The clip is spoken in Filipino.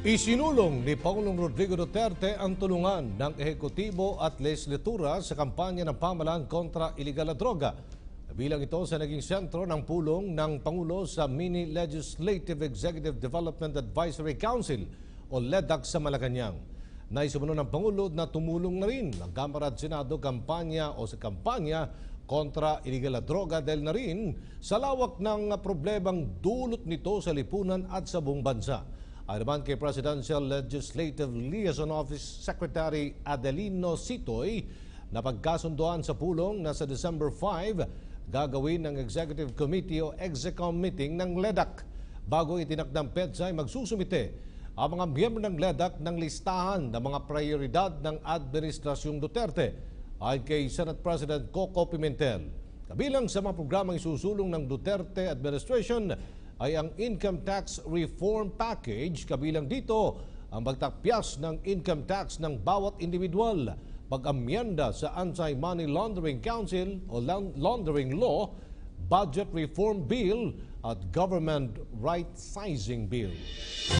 Isinulong ni Pangulong Rodrigo Duterte ang tulungan ng ehekutibo at legislatura sa kampanya ng pamahalaan kontra iligal na droga. Bilang ito sa naging sentro ng pulong ng Pangulo sa Mini Legislative Executive Development Advisory Council o LEDAC sa Malacanang. Naisumunod ng Pangulo na tumulong na rin ang Kamara at Senado kampanya o sa kampanya kontra iligal na droga dahil na rin sa lawak ng problemang dulot nito sa lipunan at sa buong bansa. Ayon naman kay Presidential Legislative Liaison Office Secretary Adelino Sitoy, napagkasundoan sa pulong na sa December 5 gagawin ng Executive Committee o Execom meeting ng LEDAC. Bago itinakdang PEDSA ay magsusumite ang mga miyembro ng LEDAC ng listahan ng mga prioridad ng Administrasyong Duterte ayon kay Senate President Coco Pimentel. Kabilang sa mga programang isusulong ng Duterte Administration ay ang Income Tax Reform Package. Kabilang dito ang pagtakpyas ng income tax ng bawat individual, pag-amyenda sa Anti-Money Laundering Council o Laundering Law, Budget Reform Bill at Government Right-Sizing Bill.